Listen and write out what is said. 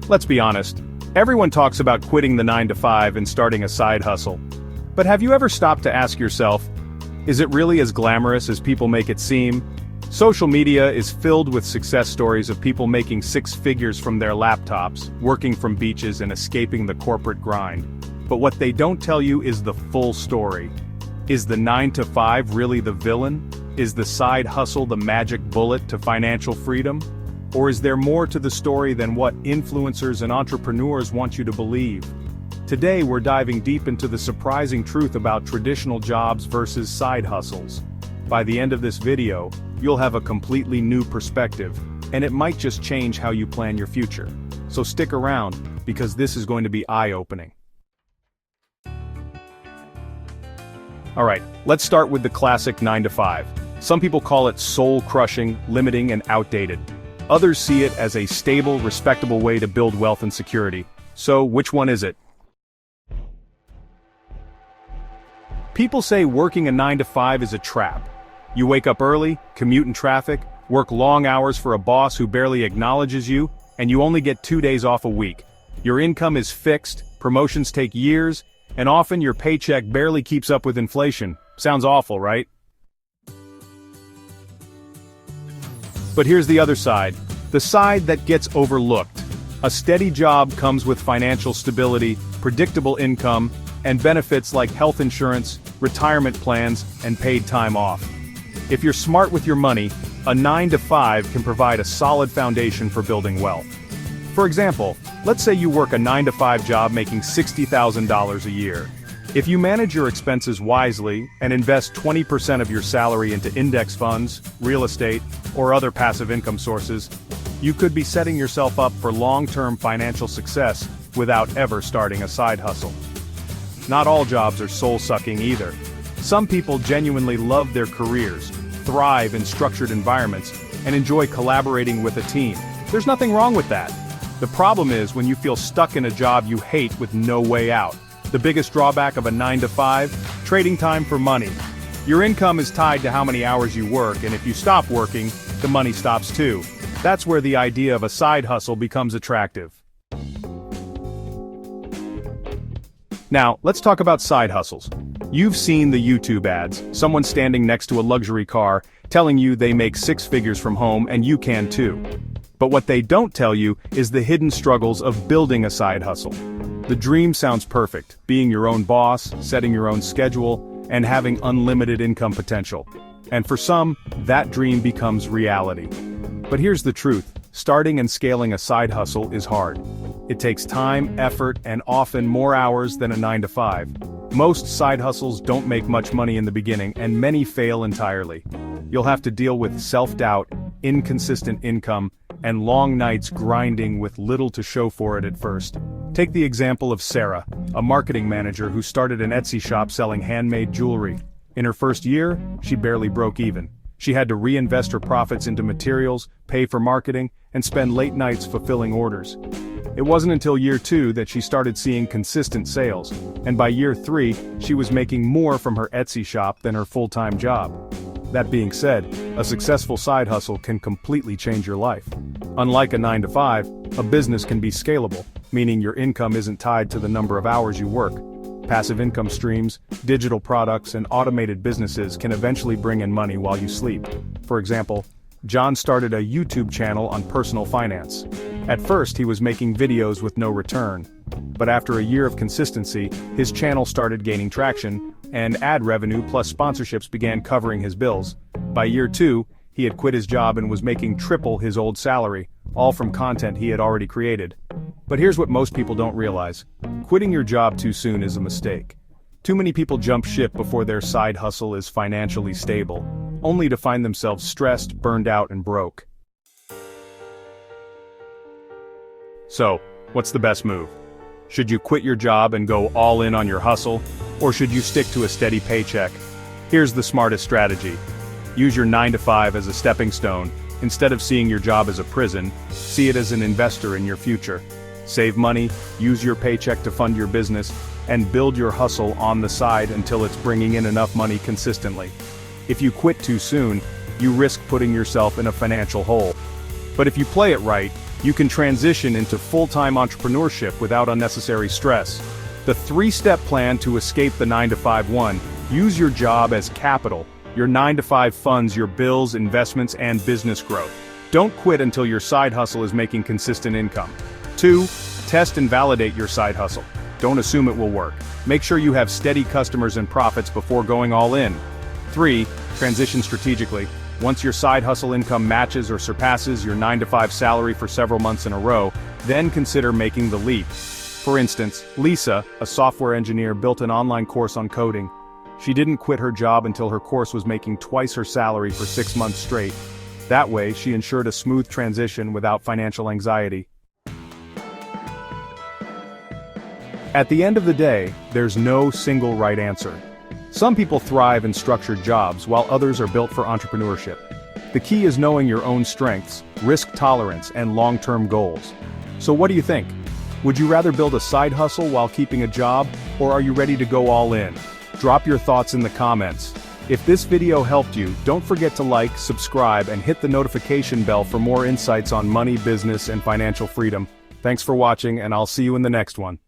Let's be honest, everyone talks about quitting the 9 to 5 and starting a side hustle. But have you ever stopped to ask yourself, is it really as glamorous as people make it seem? Social media is filled with success stories of people making six figures from their laptops, working from beaches and escaping the corporate grind. But what they don't tell you is the full story. Is the 9 to 5 really the villain? Is the side hustle the magic bullet to financial freedom? Or is there more to the story than what influencers and entrepreneurs want you to believe? Today we're diving deep into the surprising truth about traditional jobs versus side hustles. By the end of this video, you'll have a completely new perspective, and it might just change how you plan your future. So stick around, because this is going to be eye-opening. Alright, let's start with the classic 9 to 5. Some people call it soul-crushing, limiting, and outdated. Others see it as a stable, respectable way to build wealth and security. So, which one is it? People say working a 9 to 5 is a trap. You wake up early, commute in traffic, work long hours for a boss who barely acknowledges you, and you only get 2 days off a week. Your income is fixed, promotions take years, and often your paycheck barely keeps up with inflation. Sounds awful, right? But here's the other side. The side that gets overlooked. A steady job comes with financial stability, predictable income, and benefits like health insurance, retirement plans, and paid time off. If you're smart with your money, a 9 to 5 can provide a solid foundation for building wealth. For example, let's say you work a 9 to 5 job making $60,000 a year. If you manage your expenses wisely and invest 20% of your salary into index funds, real estate, or other passive income sources, you could be setting yourself up for long-term financial success without ever starting a side hustle. Not all jobs are soul-sucking either. Some people genuinely love their careers, thrive in structured environments, and enjoy collaborating with a team. There's nothing wrong with that. The problem is when you feel stuck in a job you hate with no way out. The biggest drawback of a 9 to 5? Trading time for money. Your income is tied to how many hours you work, and if you stop working, the money stops too. That's where the idea of a side hustle becomes attractive. Now, let's talk about side hustles. You've seen the YouTube ads, someone standing next to a luxury car, telling you they make six figures from home and you can too. But what they don't tell you is the hidden struggles of building a side hustle. The dream sounds perfect, being your own boss, setting your own schedule, and having unlimited income potential. And for some, that dream becomes reality. But here's the truth, starting and scaling a side hustle is hard. It takes time, effort, and often more hours than a 9 to 5. Most side hustles don't make much money in the beginning, and many fail entirely. You'll have to deal with self-doubt, inconsistent income, and long nights grinding with little to show for it at first. Take the example of Sarah, a marketing manager who started an Etsy shop selling handmade jewelry. In her first year, she barely broke even. She had to reinvest her profits into materials, pay for marketing, and spend late nights fulfilling orders. It wasn't until year 2 that she started seeing consistent sales, and by year 3, she was making more from her Etsy shop than her full-time job. That being said, a successful side hustle can completely change your life. Unlike a 9 to 5, a business can be scalable, meaning your income isn't tied to the number of hours you work. Passive income streams, digital products, and automated businesses can eventually bring in money while you sleep. For example, John started a YouTube channel on personal finance. At first he was making videos with no return. But after a year of consistency, his channel started gaining traction, and ad revenue plus sponsorships began covering his bills. By year 2, he had quit his job and was making triple his old salary, all from content he had already created. But here's what most people don't realize. Quitting your job too soon is a mistake. Too many people jump ship before their side hustle is financially stable, only to find themselves stressed, burned out, and broke. So, what's the best move? Should you quit your job and go all in on your hustle, or should you stick to a steady paycheck? Here's the smartest strategy. Use your 9 to 5 as a stepping stone. Instead of seeing your job as a prison, see it as an investor in your future. Save money, use your paycheck to fund your business, and build your hustle on the side until it's bringing in enough money consistently. If you quit too soon, you risk putting yourself in a financial hole. But if you play it right, You can transition into full-time entrepreneurship without unnecessary stress. The 3-step plan to escape the 9-to-5 one: use your job as capital. Your 9-to-5 funds your bills, investments, and business growth. Don't quit until your side hustle is making consistent income. 2. Test and validate your side hustle. Don't assume it will work. Make sure you have steady customers and profits before going all in. 3. Transition strategically. Once your side hustle income matches or surpasses your 9-to-5 salary for several months in a row, then consider making the leap. For instance, Lisa, a software engineer, built an online course on coding. She didn't quit her job until her course was making twice her salary for 6 months straight. That way, she ensured a smooth transition without financial anxiety. At the end of the day, there's no single right answer. Some people thrive in structured jobs, while others are built for entrepreneurship. The key is knowing your own strengths, risk tolerance, and long-term goals. So what do you think? Would you rather build a side hustle while keeping a job, or are you ready to go all in? Drop your thoughts in the comments. If this video helped you, don't forget to like, subscribe, and hit the notification bell for more insights on money, business, and financial freedom. Thanks for watching, and I'll see you in the next one.